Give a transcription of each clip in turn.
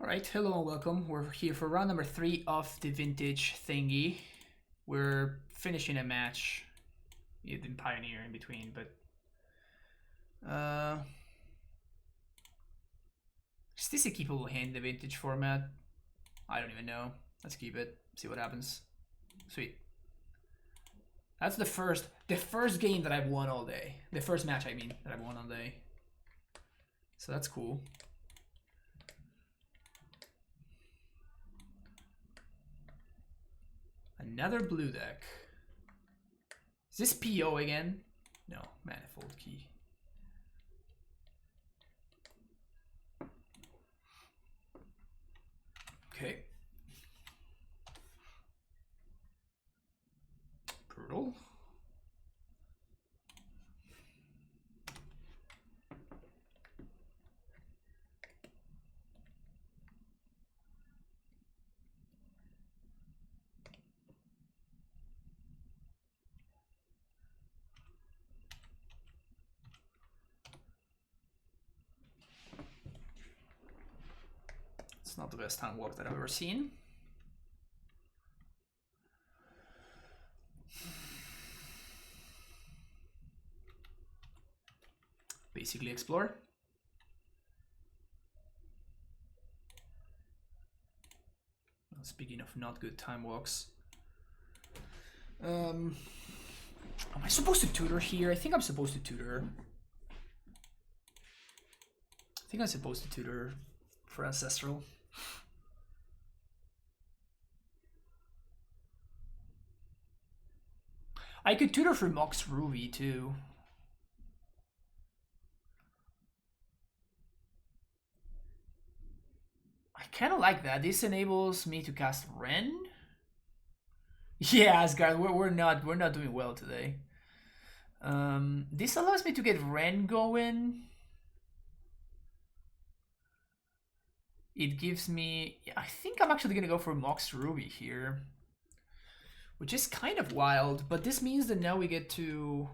Alright, hello and welcome. We're here for round number 3 of the vintage thingy. We're finishing a match. You didn't pioneer in between, but is this a keepable hand in the vintage format? I don't even know. Let's keep it. See what happens. Sweet. That's the first game that I've won all day. The first match, I mean, that I've won all day. So that's cool. Another blue deck. Is this PO again? No, manifold key. Okay. Brutal. It's not the best time walk that I've ever seen. Basically explore. Speaking of not good time walks. Am I supposed to tutor here? I think I'm supposed to tutor. I think I'm supposed to tutor for Ancestral. I could tutor for Mox Ruby too. I kind of like that. This enables me to cast Ren. Yeah, Asgard, we're not doing well today. This allows me to get Ren going. It gives me... I think I'm actually gonna go for Mox Ruby here, which is kind of wild, but this means that now we get to...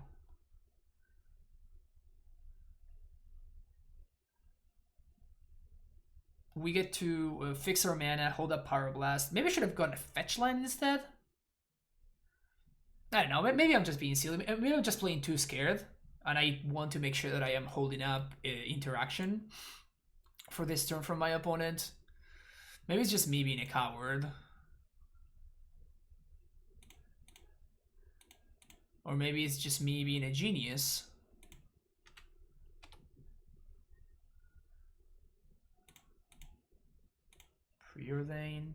fix our mana, hold up Pyroblast. Maybe I should have gone a fetch line instead. I don't know, maybe I'm just being silly. Maybe I'm just playing too scared, and I want to make sure that I am holding up interaction for this turn from my opponent. Maybe it's just me being a coward. Or maybe it's just me being a genius. Preordain.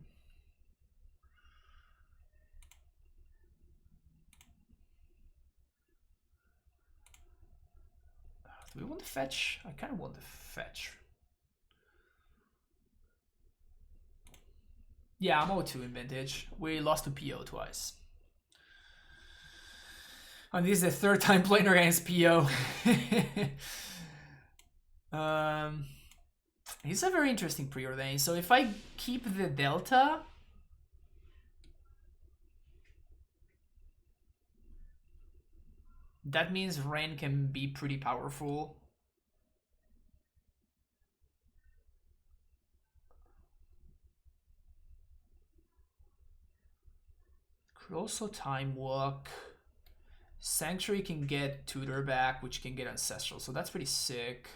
Do we want to fetch? I kind of want to fetch. Yeah, I'm 0-2 in vintage. We lost to PO twice. And this is the third time playing against PO. He's a very interesting preordain. So if I keep the delta, that means Ren can be pretty powerful. Could also time walk. Sanctuary can get Tutor back, which can get Ancestral, so that's pretty sick.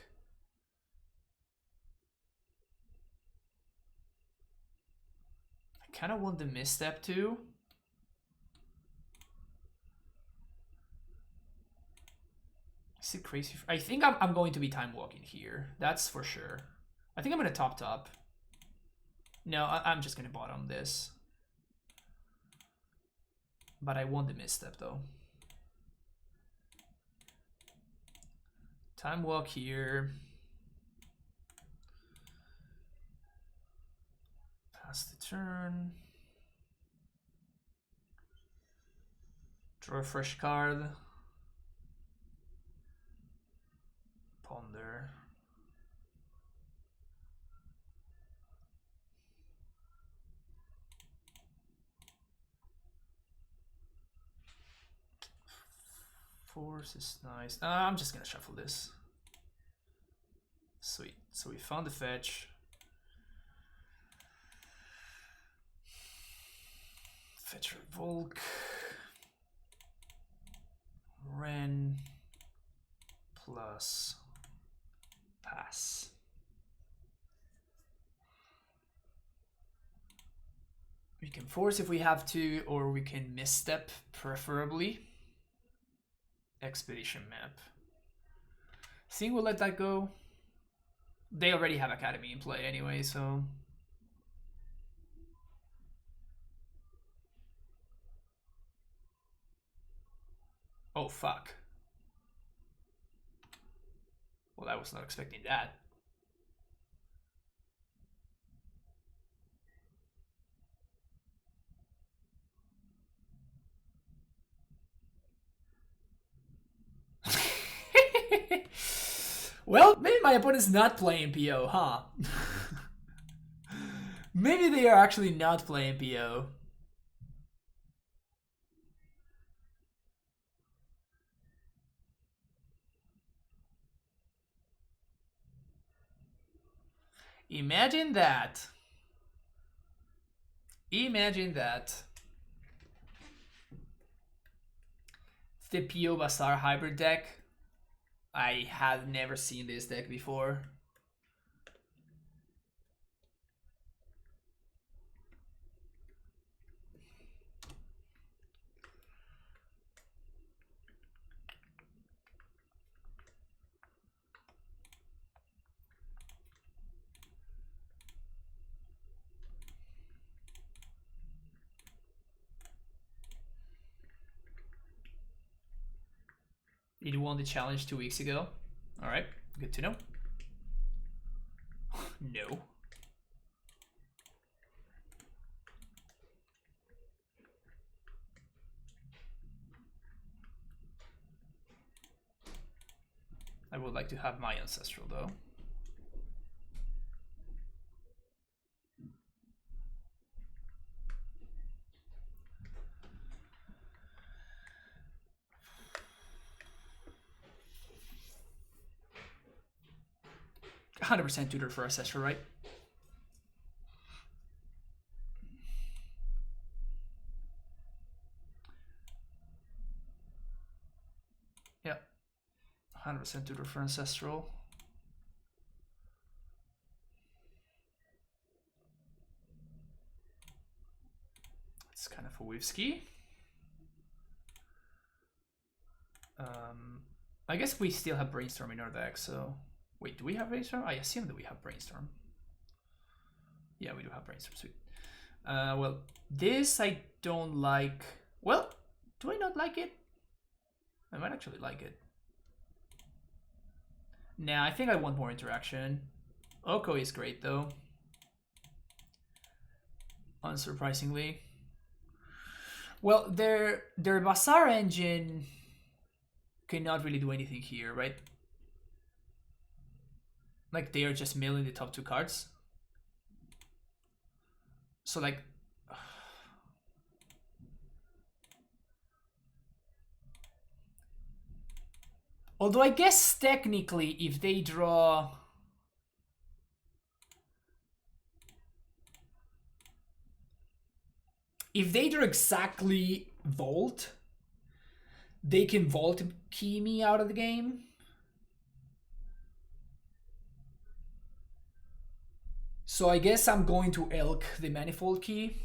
I kind of want the misstep too. Is it crazy? I think I'm going to be time walking here. That's for sure. I think I'm gonna top. No, I'm just gonna bottom this. But I want the misstep though. Time walk here. Pass the turn. Draw a fresh card. Ponder. Force is nice. I'm just gonna shuffle this. Sweet. So we found the fetch. Fetcher Volk. Ren plus pass. We can force if we have to, or we can misstep, preferably. Expedition map. Think we'll let that go. They already have Academy in play anyway, so... Oh, fuck. Well, I was not expecting that. Well, maybe my opponent's not playing PO, huh? Maybe they are actually not playing PO. Imagine that. Imagine that. It's the PO Bazaar hybrid deck. I have never seen this deck before. You won the challenge 2 weeks ago. Alright, good to know. No. I would like to have my ancestral though. %100% tutor for ancestral, right? Yeah. 100% tutor for ancestral. It's kind of a whiskey. I guess we still have brainstorm in our deck, so wait, do we have brainstorm? I assume that we have brainstorm. Yeah, we do have brainstorm. Sweet. Well, this I don't like. Well, do I not like it? I might actually like it. Nah, I think I want more interaction. Oko is great though. Unsurprisingly. Well, their Bazaar engine cannot really do anything here, right? Like they are just milling the top 2 cards. So like... Although I guess technically if they draw... If they draw exactly Volt, they can Volt key me out of the game. So I guess I'm going to Elk the Manifold Key.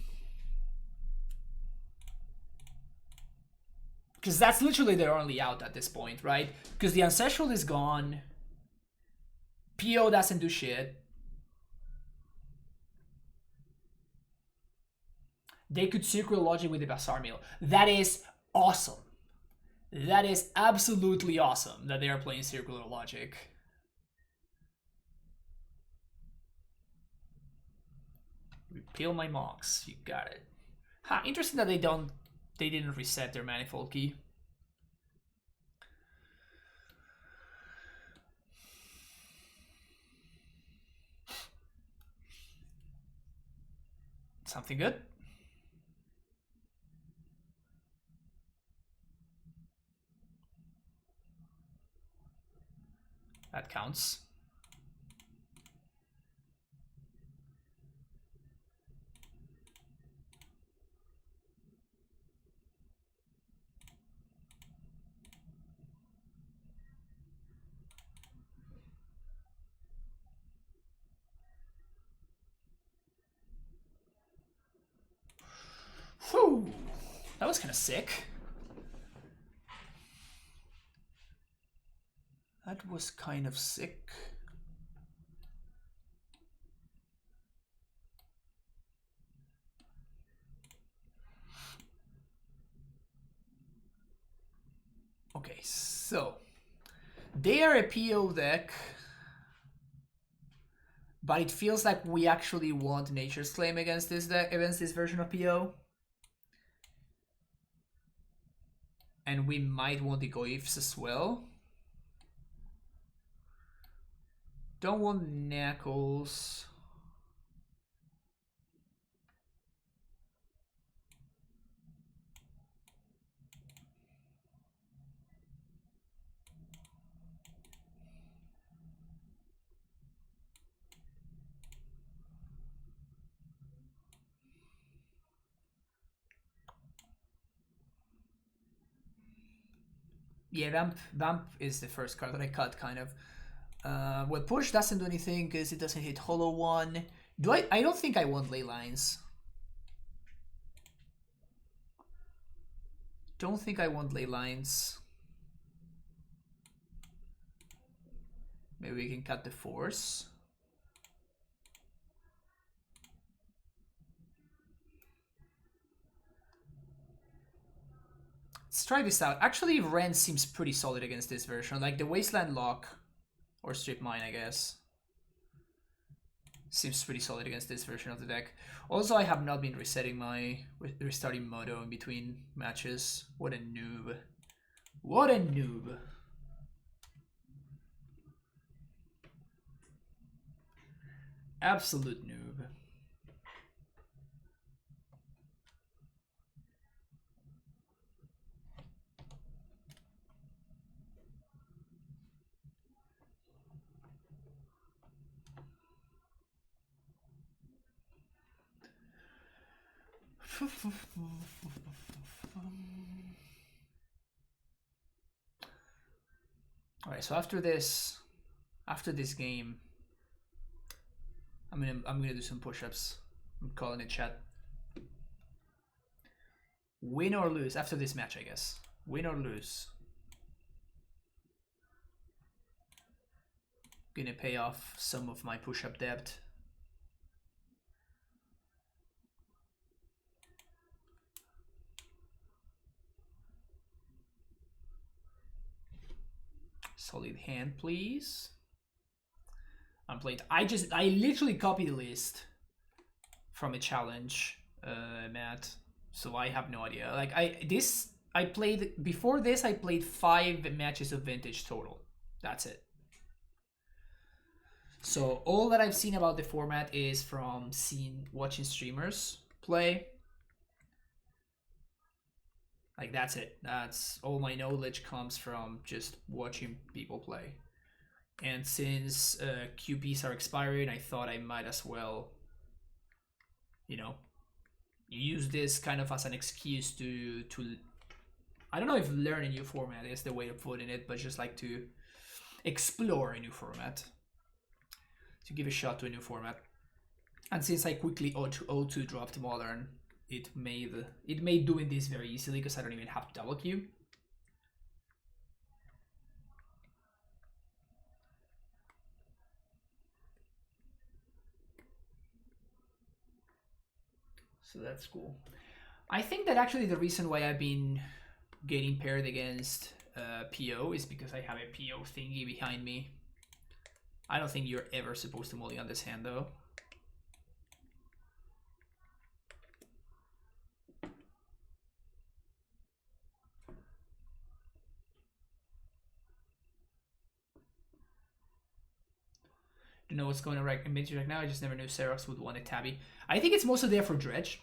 Because that's literally their only out at this point, right? Because the Ancestral is gone. PO doesn't do shit. They could Circular Logic with the Bazaar Mill. That is awesome. That is absolutely awesome that they are playing Circular Logic. Repeal my Mox. You got it. Huh, interesting that they didn't reset their Manifold Key. Something good? That counts. That was kind of sick. That was kind of sick. Okay, so they are a PO deck, but it feels like we actually want Nature's Claim against this deck, against this version of PO. And we might want the Goifs as well. Don't want Knuckles. Yeah, Vamp is the first card that I cut, kind of. Well, Push doesn't do anything because it doesn't hit Hollow 1. I don't think I want Ley Lines. Don't think I want Ley Lines. Maybe we can cut the Force. Let's try this out. Actually, Ren seems pretty solid against this version. Like the Wasteland Lock, or Strip Mine, I guess, seems pretty solid against this version of the deck. Also, I have not been restarting Moto in between matches. What a noob. What a noob. Absolute noob. All right, so after this game, I'm gonna do some push-ups. I'm calling it, chat. Win or lose after this match, I guess. Win or lose. Gonna pay off some of my push-up debt. Solid hand, please. Unplayed. I literally copied the list from a challenge, Matt. So I have no idea. Like before this I played 5 matches of Vintage total. That's it. So all that I've seen about the format is from watching streamers play. Like that's it. That's all my knowledge comes from just watching people play. And since QPs are expiring, I thought I might as well, you know, use this kind of as an excuse to I don't know if learn a new format is the way of putting it, but just like to explore a new format, to give a shot to a new format. And since I quickly O2 dropped Modern, it made doing this very easily because I don't even have to double queue. So that's cool. I think that actually the reason why I've been getting paired against PO is because I have a PO thingy behind me. I don't think you're ever supposed to mulligan this hand though. Don't know what's going on right in mid right now. I just never knew Xerox would want a Tabby. I think it's mostly there for Dredge.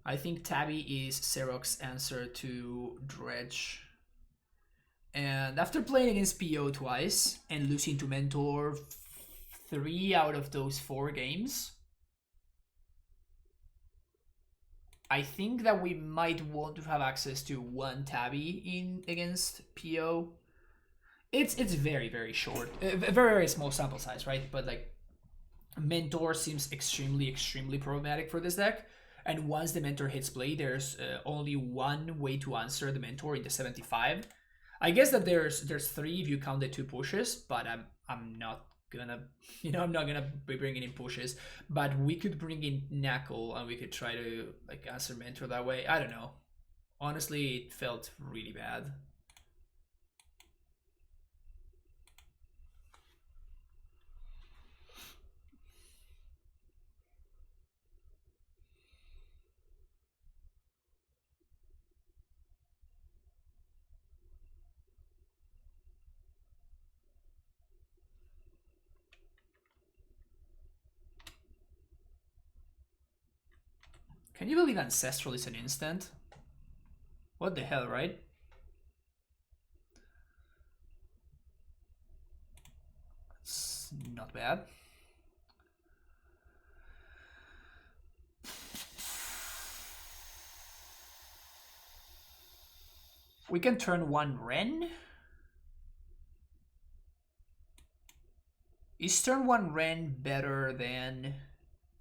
I think Tabby is Xerox's answer to Dredge. And after playing against PO twice and losing to Mentor 3 out of those 4 games, I think that we might want to have access to 1 Tabby in against PO. It's very, very short, very, very small sample size, right? But like, Mentor seems extremely problematic for this deck. And once the Mentor hits play, there's only one way to answer the Mentor in the 75. I guess that there's 3 if you count the 2 pushes, but I'm not gonna, I'm not gonna be bringing in pushes. But we could bring in Knuckle and we could try to like answer Mentor that way. I don't know. Honestly, it felt really bad. Can you believe Ancestral is an instant? What the hell, right? It's not bad. We can turn 1 Ren. Is turn 1 Ren better than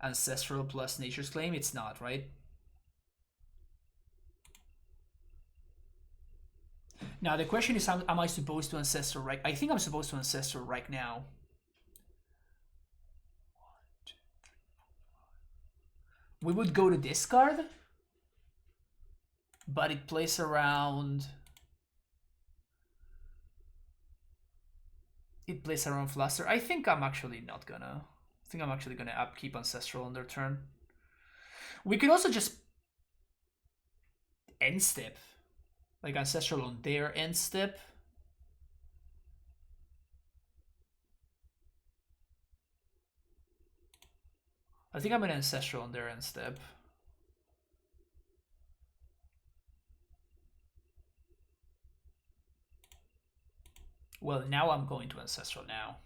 Ancestral plus Nature's Claim? It's not, right? Now the question is, am I supposed to Ancestral right? I think I'm supposed to Ancestral right now. We would go to discard, but it plays around. It plays around Fluster. I think I'm actually not gonna. I think I'm actually gonna upkeep Ancestral on their turn. We could also just end step, like Ancestral on their end step. I think I'm an Ancestral on their end step. Well, now I'm going to Ancestral now.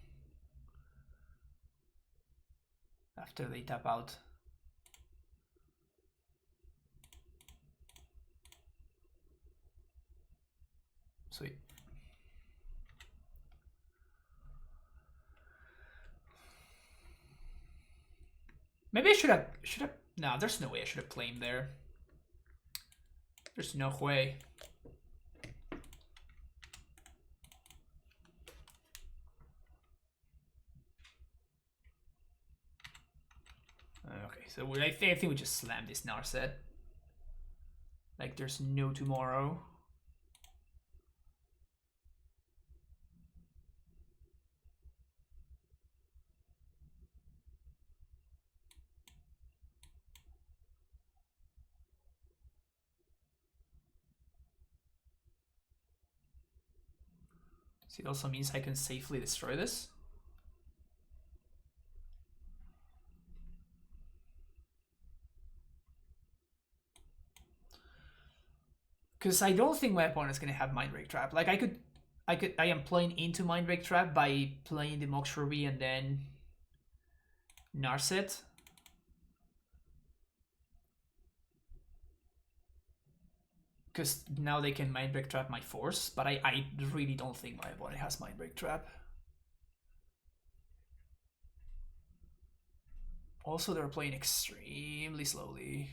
After they tap out. Sweet. Maybe I should have. No, there's no way I should have claimed there. There's no way. Okay, so I think we just slam this Narset. Like there's no tomorrow. So it also means I can safely destroy this. Because I don't think my opponent's gonna have Mindbreak Trap. Like I am playing into Mindbreak Trap by playing the Mox Ruby and then Narset. Because now they can Mindbreak Trap my Force, but I really don't think my opponent has Mindbreak Trap. Also, they're playing extremely slowly.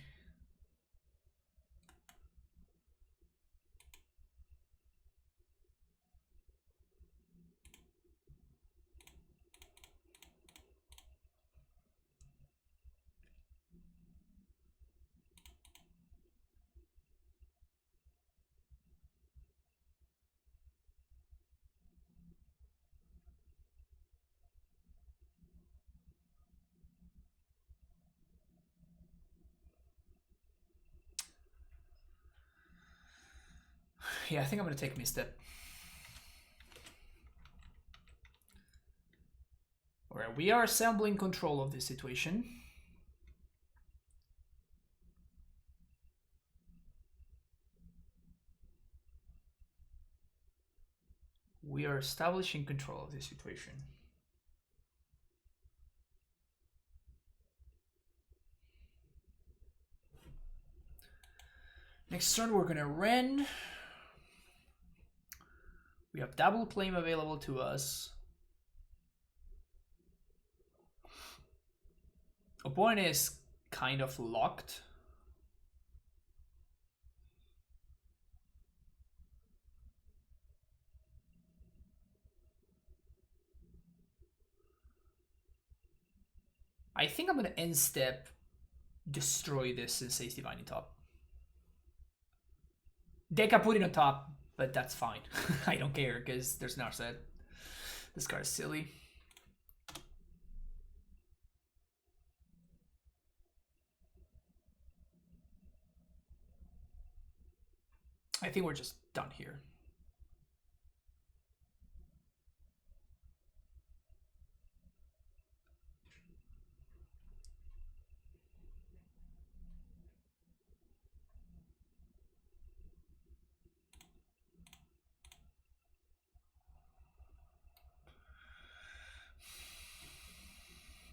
Yeah, I think I'm gonna take misstep. Alright, we are assembling control of this situation. We are establishing control of this situation. Next turn we're gonna Ren. We have double claim available to us. Opponent is kind of locked. I think I'm gonna end step destroy this and Ace Divine top. They can put it on top, but that's fine. I don't care because there's an offset. This card is silly. I think we're just done here.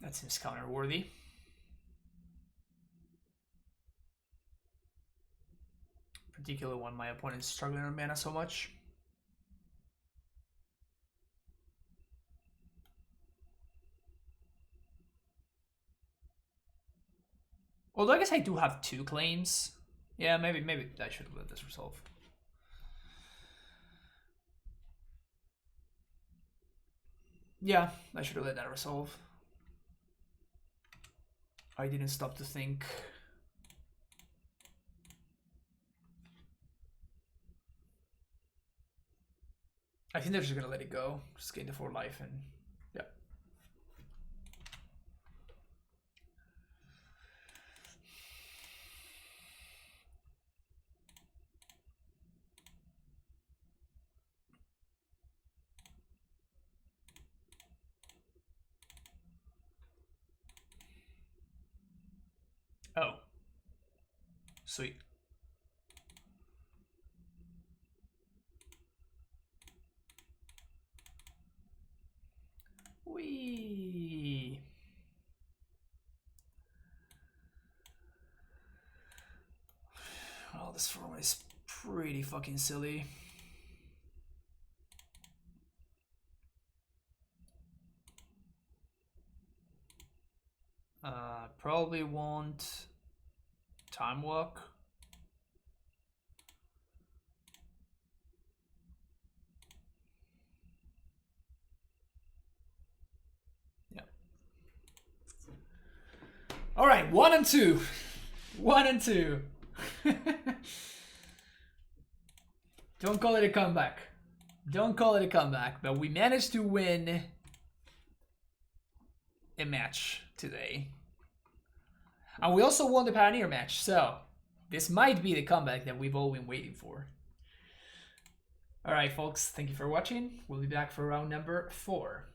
That seems counter-worthy. Particularly when my opponent's struggling on mana so much. Although I guess I do have 2 claims. Yeah, maybe I should let this resolve. Yeah, I should have let that resolve. I didn't stop to think. I think they're just gonna let it go. Just gain the 4 life and yeah. Oh. Sweet. Wee. Well, this format is pretty fucking silly. Probably won't time walk. Yeah. All right, 1 and 2. 1 and 2. Don't call it a comeback. Don't call it a comeback, but we managed to win a match today. And we also won the Pioneer match, so this might be the comeback that we've all been waiting for. Alright folks, thank you for watching. We'll be back for round number 4.